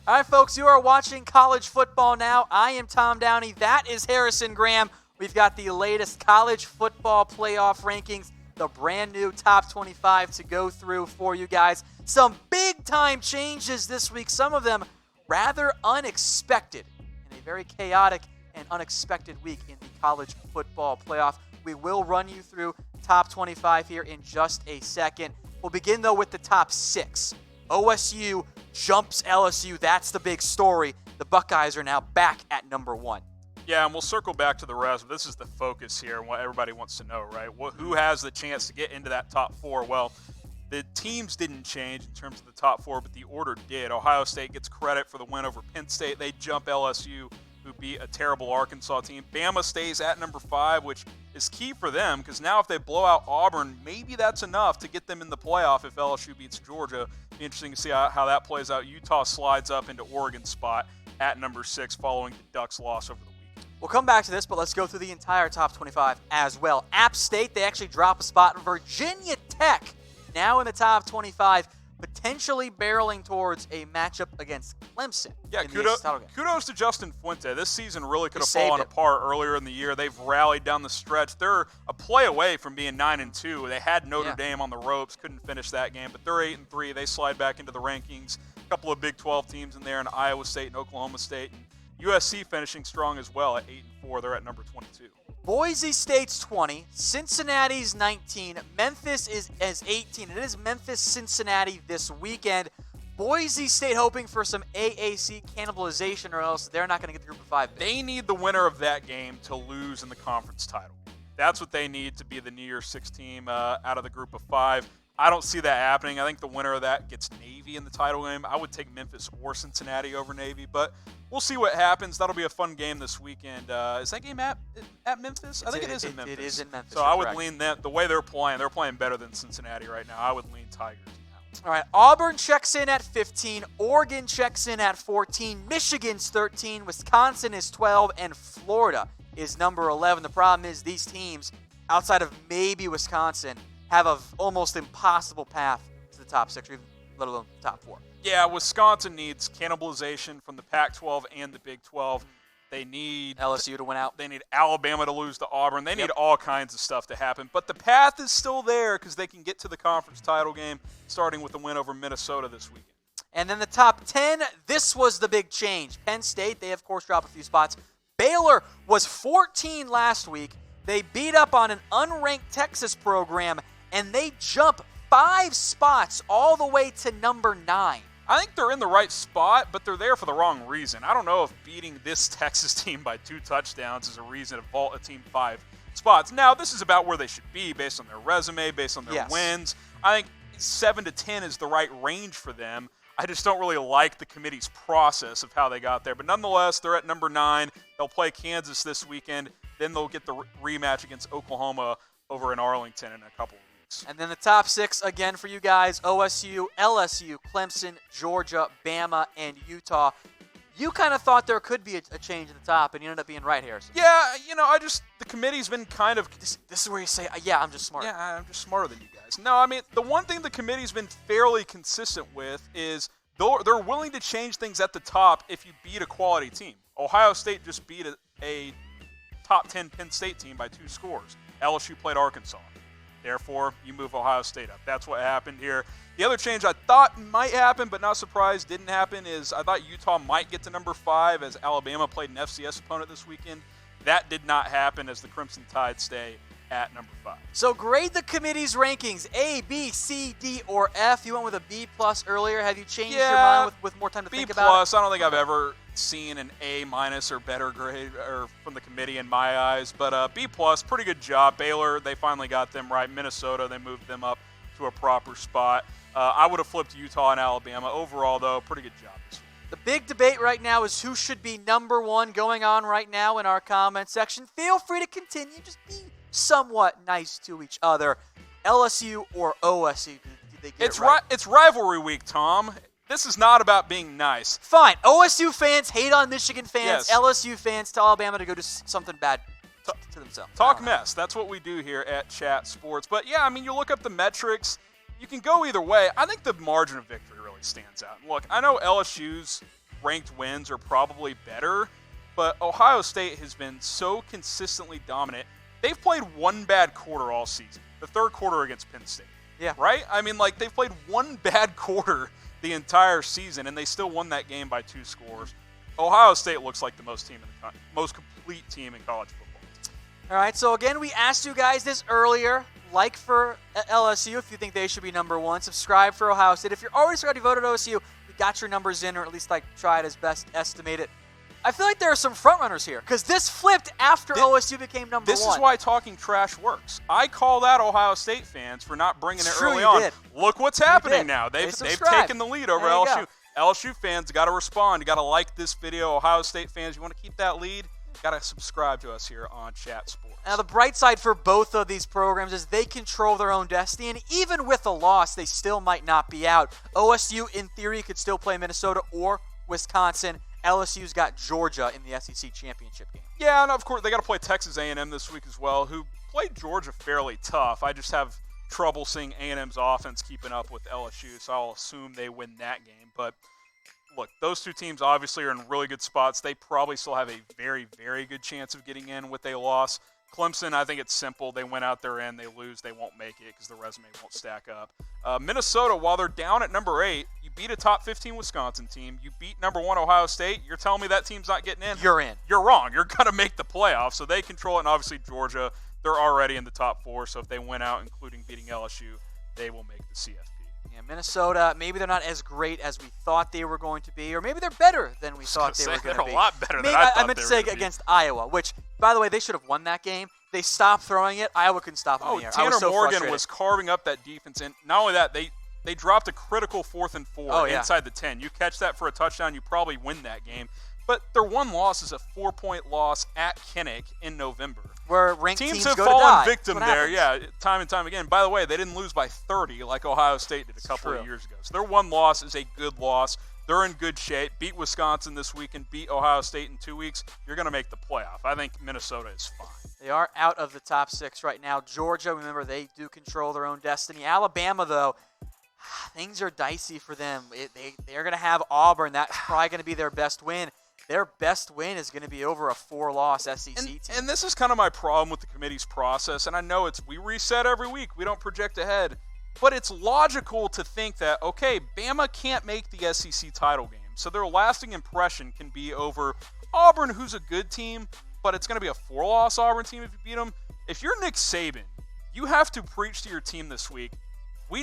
All right, folks, you are watching College Football Now. I am Tom Downey. That is Harrison Graham. We've got the latest college football playoff rankings, the brand new top 25 to go through for you guys. Some big-time changes this week, some of them rather unexpected in a very chaotic and unexpected week in the college football playoff. We will run you through top 25 here in just a second. We'll begin, though, with the top 6. OSU jumps LSU. That's the big story. The Buckeyes are now back at number 1. Yeah, and we'll circle back to the rest. This is the focus here and what everybody wants to know, right? Who has the chance to get into that top 4? Well, the teams didn't change in terms of the top 4, but the order did. Ohio State gets credit for the win over Penn State. They jump LSU, who beat a terrible Arkansas team. Bama stays at number 5, which is key for them because now if they blow out Auburn, maybe that's enough to get them in the playoff if LSU beats Georgia. Be interesting to see how that plays out. Utah slides up into Oregon's spot at number 6 following the Ducks' loss over the weekend. We'll come back to this, but let's go through the entire top 25 as well. App State, they actually drop a spot. Virginia Tech, now in the top 25, potentially barreling towards a matchup against Clemson. Yeah, kudos to Justin Fuente. This season really could have saved fallen it. apart earlier in the year. They've rallied down the stretch. They're a play away from being 9-2. They had Notre Dame on the ropes, couldn't finish that game, but they're 8-3. They slide back into the rankings. A couple of Big 12 teams in there, in Iowa State and Oklahoma State. And USC finishing strong as well at 8-4. They're at number 22. Boise State's 20, Cincinnati's 19, Memphis is 18. It is Memphis-Cincinnati this weekend. Boise State hoping for some AAC cannibalization or else they're not going to get the Group of 5 bid. They need the winner of that game to lose in the conference title. That's what they need to be the New Year's Six team out of the Group of 5. I don't see that happening. I think the winner of that gets Navy in the title game. I would take Memphis or Cincinnati over Navy, but we'll see what happens. That'll be a fun game this weekend. Is that game at Memphis? I think it is in Memphis. It is in Memphis. So I would lean that. The way they're playing better than Cincinnati right now. I would lean Tigers. All right, Auburn checks in at 15, Oregon checks in at 14, Michigan's 13, Wisconsin is 12, and Florida is number 11. The problem is these teams, outside of maybe Wisconsin, have an almost impossible path to the top 6, or even, let alone the top 4. Yeah, Wisconsin needs cannibalization from the Pac-12 and the Big 12. They need LSU to win out. They need Alabama to lose to Auburn. They need all kinds of stuff to happen. But the path is still there because they can get to the conference title game, starting with the win over Minnesota this weekend. And then the top 10, this was the big change. Penn State, they of course drop a few spots. Baylor was 14 last week. They beat up on an unranked Texas program, and they jump 5 spots all the way to number 9. I think they're in the right spot, but they're there for the wrong reason. I don't know if beating this Texas team by 2 touchdowns is a reason to vault a team 5 spots. Now, this is about where they should be based on their resume, based on their wins. I think 7 to 10 is the right range for them. I just don't really like the committee's process of how they got there. But nonetheless, they're at number 9. They'll play Kansas this weekend. Then they'll get the rematch against Oklahoma over in Arlington in a couple of weeks. And then the top 6, again for you guys, OSU, LSU, Clemson, Georgia, Bama, and Utah. You kind of thought there could be a change at the top, and you ended up being right, Harrison. Yeah, the committee's been kind of... This is where you say, yeah, I'm just smart. Yeah, I'm just smarter than you guys. No, I mean, the one thing the committee's been fairly consistent with is they're willing to change things at the top if you beat a quality team. Ohio State just beat a top 10 Penn State team by 2 scores. LSU played Arkansas. Therefore, you move Ohio State up. That's what happened here. The other change I thought might happen, but not surprised didn't happen, is I thought Utah might get to number 5 as Alabama played an FCS opponent this weekend. That did not happen as the Crimson Tide stay at number 5. So grade the committee's rankings, A, B, C, D, or F. You went with a B+ earlier. Have you changed your mind with more time to think about it? B+. I don't think I've ever seen an A- or better grade from the committee in my eyes. But B+, pretty good job. Baylor, they finally got them right. Minnesota, they moved them up to a proper spot. I would have flipped Utah and Alabama. Overall, though, pretty good job this week. The big debate right now is who should be number 1 going on right now in our comment section. Feel free to continue. Just be somewhat nice to each other. LSU or OSU? Did they get it right? It's rivalry week, Tom. This is not about being nice. Fine. OSU fans hate on Michigan fans. Yes. LSU fans tell Alabama to go do something bad to themselves. Talk mess. That's what we do here at Chat Sports. But, yeah, I mean, you look up the metrics. You can go either way. I think the margin of victory really stands out. Look, I know LSU's ranked wins are probably better, but Ohio State has been so consistently dominant. They've played one bad quarter all season, the third quarter against Penn State. Yeah. Right? I mean, like, they've played one bad quarter the entire season, and they still won that game by 2 scores. Ohio State looks like the most complete team in college football. All right, so again, we asked you guys this earlier. Like for LSU if you think they should be number 1. Subscribe for Ohio State. If you're already voted OSU, we got your numbers in, or at least like tried as best estimate it. I feel like there are some front runners here because this flipped after OSU became number 1. This is why talking trash works. I called out Ohio State fans for not bringing it early on. Look what's happening now. They've taken the lead over LSU. LSU fans got to respond. You got to like this video. Ohio State fans, you want to keep that lead? Got to subscribe to us here on Chat Sports. Now, the bright side for both of these programs is they control their own destiny, and even with a loss, they still might not be out. OSU, in theory, could still play Minnesota or Wisconsin. LSU's got Georgia in the SEC championship game. Yeah, and of course, they got to play Texas A&M this week as well, who played Georgia fairly tough. I just have trouble seeing A&M's offense keeping up with LSU, so I'll assume they win that game. But look, those two teams obviously are in really good spots. They probably still have a very, very good chance of getting in with a loss. Clemson, I think it's simple. They went out there and they lose. They won't make it because the resume won't stack up. Minnesota, while they're down at number 8, you beat a top 15 Wisconsin team. You beat number 1 Ohio State. You're telling me that team's not getting in? You're in. You're wrong. You're going to make the playoffs. So they control it. And obviously Georgia, they're already in the top 4. So if they win out, including beating LSU, they will make the CFP. Yeah, Minnesota, maybe they're not as great as we thought they were going to be, or maybe they're better than we thought they were going to be. They're a lot better than I thought I meant to say against Iowa, which, by the way, they should have won that game. They stopped throwing it. Iowa couldn't stop them in the air. Tanner Morgan frustrated. was carving up that defense, and not only that, they dropped a critical 4th and 4 inside the 10. You catch that for a touchdown, you probably win that game. But their one loss is a 4-point loss at Kinnick in November. Where ranked teams have go fallen to die. victim there, time and time again. By the way, they didn't lose by 30 like Ohio State did a couple of years ago. So their one loss is a good loss. They're in good shape. Beat Wisconsin this week and beat Ohio State in 2 weeks. You're going to make the playoff. I think Minnesota is fine. They are out of the top 6 right now. Georgia, remember, they do control their own destiny. Alabama, though, things are dicey for them. They're going to have Auburn. That's probably going to be their best win. Their best win is going to be over a 4-loss SEC team. And this is kind of my problem with the committee's process. And I know we reset every week. We don't project ahead. But it's logical to think that, okay, Bama can't make the SEC title game. So their lasting impression can be over Auburn, who's a good team, but it's going to be a 4-loss Auburn team if you beat them. If you're Nick Saban, you have to preach to your team this week, we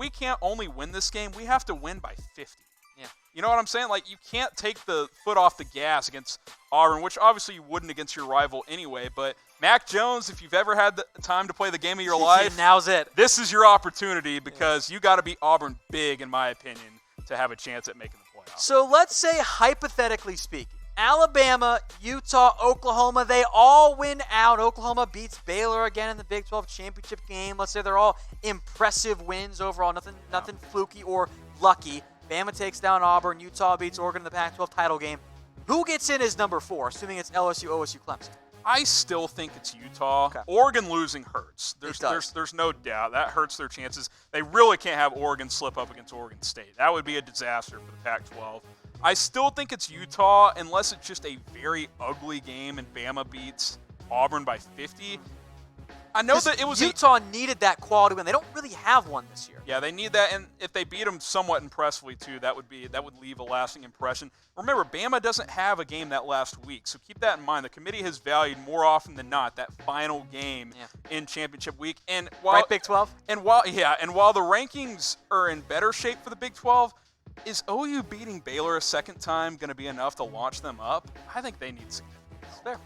can't only win this game, we have to win by 50. Yeah. You know what I'm saying? Like, you can't take the foot off the gas against Auburn, which obviously you wouldn't against your rival anyway. But Mac Jones, if you've ever had the time to play the game of your life, now's it. This is your opportunity because you got to beat Auburn big, in my opinion, to have a chance at making the playoffs. So let's say, hypothetically speaking, Alabama, Utah, Oklahoma, they all win out. Oklahoma beats Baylor again in the Big 12 championship game. Let's say they're all impressive wins overall, nothing fluky or lucky. Bama takes down Auburn. Utah beats Oregon in the Pac-12 title game. Who gets in as number 4, assuming it's LSU, OSU, Clemson? I still think it's Utah. Okay. Oregon losing hurts. There's no doubt. That hurts their chances. They really can't have Oregon slip up against Oregon State. That would be a disaster for the Pac-12. I still think it's Utah, unless it's just a very ugly game and Bama beats Auburn by 50. I know that it was Utah needed that quality win. They don't really have one this year. Yeah, they need that, and if they beat them somewhat impressively too, that would leave a lasting impression. Remember, Bama doesn't have a game that last week, so keep that in mind. The committee has valued more often than not that final game in championship week. And while Big 12. And while the rankings are in better shape for the Big 12, is OU beating Baylor a second time going to be enough to launch them up? I think they need significant. There.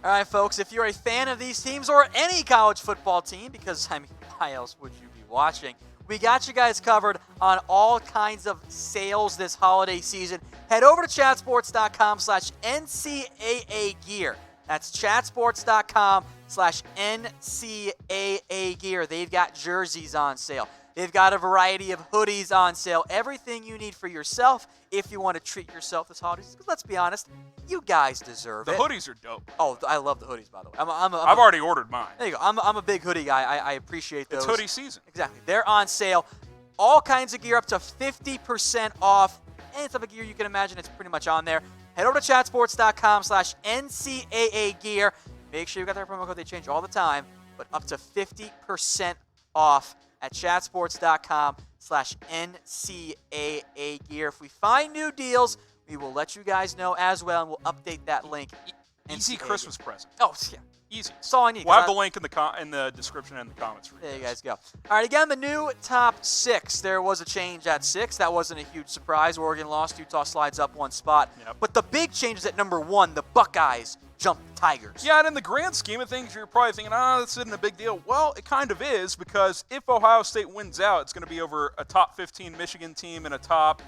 All right, folks, if you're a fan of these teams or any college football team, because, I mean, why else would you be watching? We got you guys covered on all kinds of sales this holiday season. Head over to chatsports.com/NCAA gear. That's chatsports.com/NCAA gear. They've got jerseys on sale. They've got a variety of hoodies on sale. Everything you need for yourself if you want to treat yourself this holiday season. Because let's be honest, you guys deserve it. The hoodies are dope. Oh, I love the hoodies, by the way. I've already ordered mine. There you go. I'm a big hoodie guy. I appreciate those. It's hoodie season. Exactly. They're on sale. All kinds of gear up to 50% off. any type of gear you can imagine, it's pretty much on there. Head over to chatsports.com/NCAA gear. Make sure you got that promo code. They change all the time, but up to 50% off at chatsports.com/NCAA gear. If we find new deals, we will let you guys know as well, and we'll update that link. Easy Christmas present. Oh, yeah. Easy. That's all I need. We'll have the link in the description and the comments for you. There you guys go. All right, again, the new top 6. There was a change at 6. That wasn't a huge surprise. Oregon lost. Utah slides up 1 spot. Yep. But the big change is at number 1. The Buckeyes jumped the Tigers. Yeah, and in the grand scheme of things, you're probably thinking, this isn't a big deal. Well, it kind of is, because if Ohio State wins out, it's going to be over a top 15 Michigan team and a top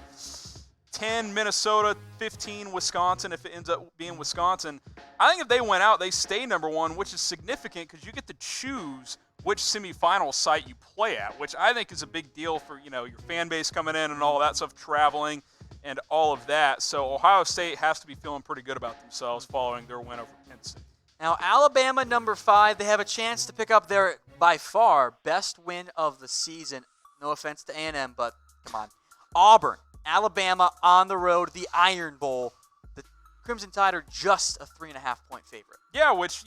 10 Minnesota, 15 Wisconsin, if it ends up being Wisconsin. I think if they went out, they stay number 1, which is significant because you get to choose which semifinal site you play at, which I think is a big deal for, your fan base coming in and all that stuff, traveling and all of that. So Ohio State has to be feeling pretty good about themselves following their win over Penn State. Now, Alabama, number 5, they have a chance to pick up their, by far, best win of the season. No offense to A&M, but come on. Auburn. Alabama on the road, the Iron Bowl. The Crimson Tide are just a 3.5-point favorite. Yeah, which,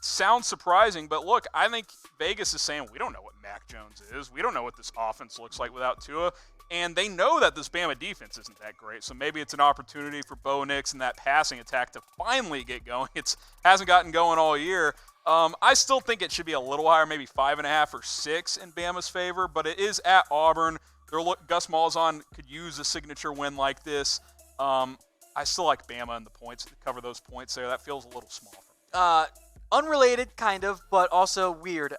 sounds surprising, but look, I think Vegas is saying we don't know what Mac Jones is. We don't know what this offense looks like without Tua, and they know that this Bama defense isn't that great, so maybe it's an opportunity for Bo Nix and that passing attack to finally get going. It hasn't gotten going all year. I still think it should be a little higher, maybe 5.5 or 6 in Bama's favor, but it is at Auburn. Gus Malzahn could use a signature win like this. I still like Bama and the points to cover those points there. That feels a little small for me. Unrelated, kind of, but also weird.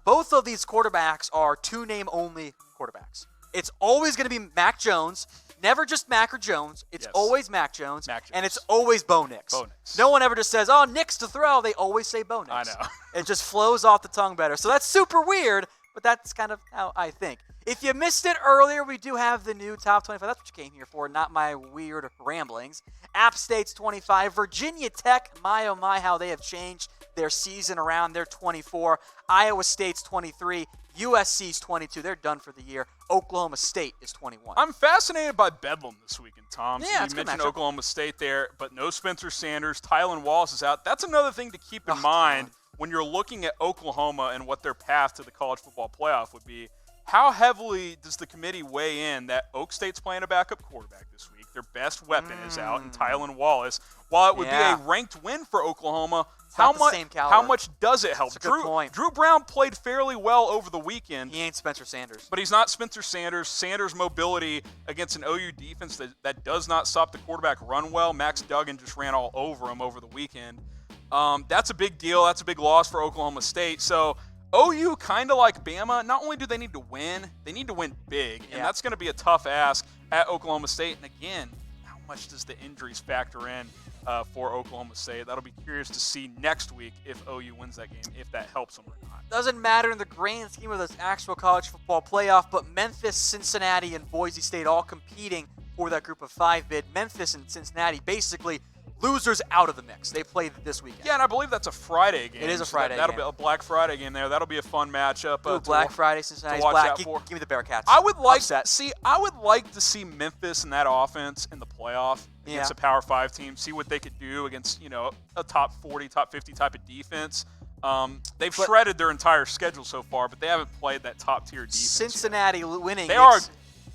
Both of these quarterbacks are 2-name-only quarterbacks. It's always going to be Mac Jones. Never just Mac or Jones. It's always Mac Jones. And it's always Bo Nix. No one ever just says, Nix to throw. They always say Bo Nix. I know. It just flows off the tongue better. So that's super weird, but that's kind of how I think. If you missed it earlier, we do have the new top 25. That's what you came here for, not my weird ramblings. App State's 25. Virginia Tech, my oh my, how they have changed their season around. They're 24. Iowa State's 23. USC's 22. They're done for the year. Oklahoma State is 21. I'm fascinated by Bedlam this weekend, Tom. Yeah, you mentioned Oklahoma State there, but no Spencer Sanders. Tylan Wallace is out. That's another thing to keep in mind when you're looking at Oklahoma and what their path to the college football playoff would be. How heavily does the committee weigh in that Oak State's playing a backup quarterback this week? Their best weapon is out in Tylan Wallace. While it would be a ranked win for Oklahoma, how much does it help? That's a good point. Drew Brown played fairly well over the weekend. He ain't Spencer Sanders. But he's not Spencer Sanders. Sanders' mobility against an OU defense that does not stop the quarterback run well. Max Duggan just ran all over him over the weekend. That's a big deal. That's a big loss for Oklahoma State. So OU, kind of like Bama, not only do they need to win, they need to win big. And that's going to be a tough ask at Oklahoma State. And again, how much does the injuries factor in for Oklahoma State? That'll be curious to see next week if OU wins that game, if that helps them or not. Doesn't matter in the grand scheme of this actual college football playoff, but Memphis, Cincinnati, and Boise State all competing for that group of 5 bid. Memphis and Cincinnati basically losers out of the mix. They play this weekend. Yeah, and I believe that's a Friday game. It is a Friday game. That'll be a Black Friday game there. That'll be a fun matchup. Black Friday, Cincinnati's black. Give me the Bearcats. I would like to see Memphis and that offense in the playoff against a Power 5 team. See what they could do against a top 40, top 50 type of defense. They've shredded their entire schedule so far, but they haven't played that top tier defense. Cincinnati winning. They are.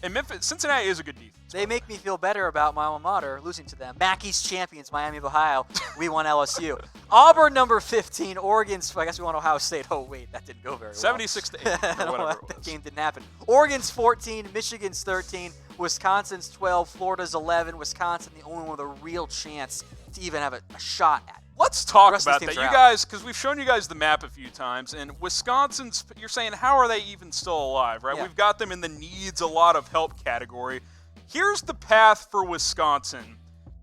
And Memphis, Cincinnati is a good defense. They make me feel better about my alma mater losing to them. Mackey's champions, Miami of Ohio. We won LSU. Auburn, number 15. Oregon's, I guess we won Ohio State. Oh, wait, that didn't go very well. 76-8, or whatever it was. That game didn't happen. Oregon's 14. Michigan's 13. Wisconsin's 12. Florida's 11. Wisconsin, the only one with a real chance to even have a shot at it. Let's talk about that, you guys, because we've shown you guys the map a few times, and Wisconsin's, you're saying, how are they even still alive, right? Yeah. We've got them in the needs a lot of help category. Here's the path for Wisconsin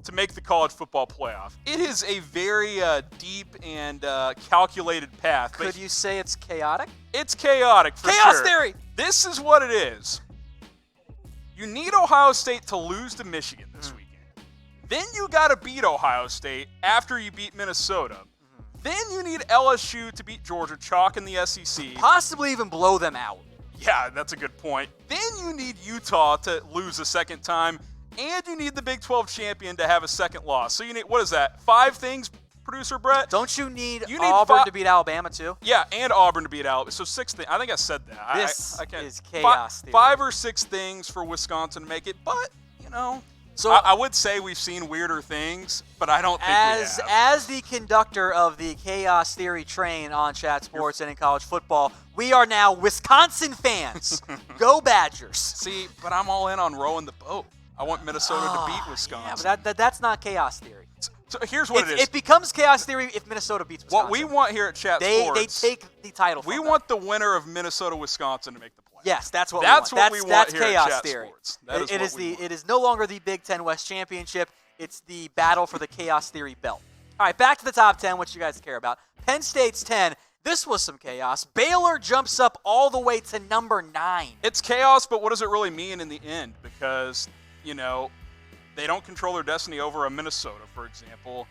to make the college football playoff. It is a very deep and calculated path. Could you say it's chaotic? It's chaotic, for sure. Chaos theory! This is what it is. You need Ohio State to lose to Michigan this weekend. Then you got to beat Ohio State after you beat Minnesota. Then you need LSU to beat Georgia, chalk in the SEC. Possibly even blow them out. Yeah, that's a good point. Then you need Utah to lose a second time. and you need the Big 12 champion to have a second loss. So you need, what is that, 5 things, producer Brett? Don't you need Auburn to beat Alabama too? Yeah, and Auburn to beat Alabama. So 6 things. I think I said that. This I can't, is chaos. 5 or 6 things for Wisconsin to make it, but, So I would say we've seen weirder things, but I don't think we have. As the conductor of the chaos theory train on Chat Sports and in college football, we are now Wisconsin fans. Go Badgers. See, but I'm all in on rowing the boat. I want Minnesota to beat Wisconsin. Yeah, but that's not chaos theory. So here's what it is. It becomes chaos theory if Minnesota beats Wisconsin. What we want here at Chat Sports, they take the title from we them. want the winner of Minnesota-Wisconsin to make the play. Yes, that's what we want that's here chaos at Chat theory. Sports. That is it what is we want. It is no longer the Big Ten West Championship. It's the battle for the chaos theory belt. All right, back to the top 10, which you guys care about. Penn State's 10. This was some chaos. Baylor jumps up all the way to number 9. It's chaos, but what does it really mean in the end? Because, they don't control their destiny over a Minnesota, for example.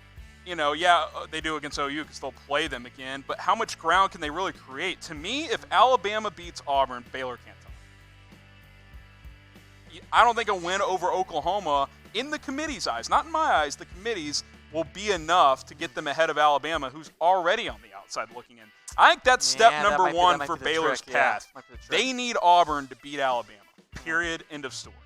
They do against OU because they'll play them again, but how much ground can they really create? To me, if Alabama beats Auburn, Baylor can't touch it. I don't think a win over Oklahoma, in the committee's eyes, not in my eyes, the committee's, will be enough to get them ahead of Alabama, who's already on the outside looking in. I think that's step number 1 for Baylor's path. They need Auburn to beat Alabama. Period. End of story.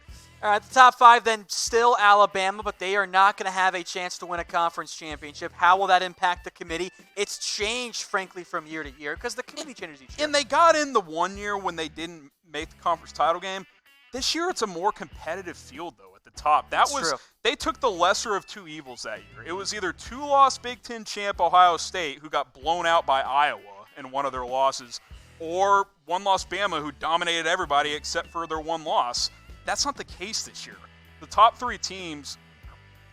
All right, the top 5 then still Alabama, but they are not going to have a chance to win a conference championship. How will that impact the committee? It's changed, frankly, from year to year because the committee changes each year. And they got in the one year when they didn't make the conference title game. This year it's a more competitive field, though, at the top. That's true. They took the lesser of 2 evils that year. It was either 2-loss Big Ten champ Ohio State, who got blown out by Iowa in one of their losses, or 1-loss Bama, who dominated everybody except for their 1 loss. That's not the case this year. The top 3 teams,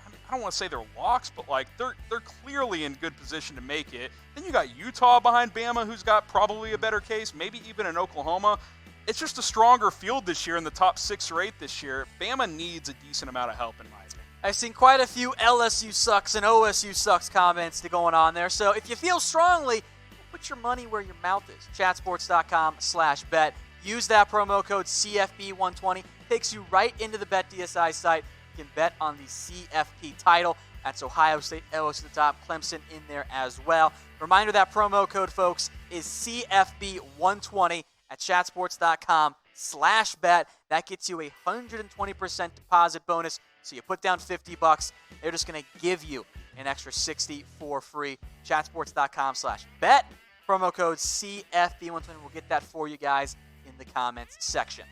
I don't want to say they're locks, but they're clearly in good position to make it. Then you got Utah behind Bama, who's got probably a better case, maybe even in Oklahoma. It's just a stronger field this year in the top 6 or 8 this year. Bama needs a decent amount of help, in my opinion. I've seen quite a few LSU sucks and OSU sucks comments going on there. So if you feel strongly, put your money where your mouth is. Chatsports.com/bet. Use that promo code CFB120. Takes you right into the BetDSI site. You can bet on the CFP title. That's Ohio State, LSU at the top, Clemson in there as well. Reminder, that promo code, folks, is CFB120 at chatsports.com/bet. That gets you a 120% deposit bonus. So you put down $50, they're just going to give you an extra $60 for free. Chatsports.com/bet. Promo code CFB120. We'll get that for you guys in the comments section.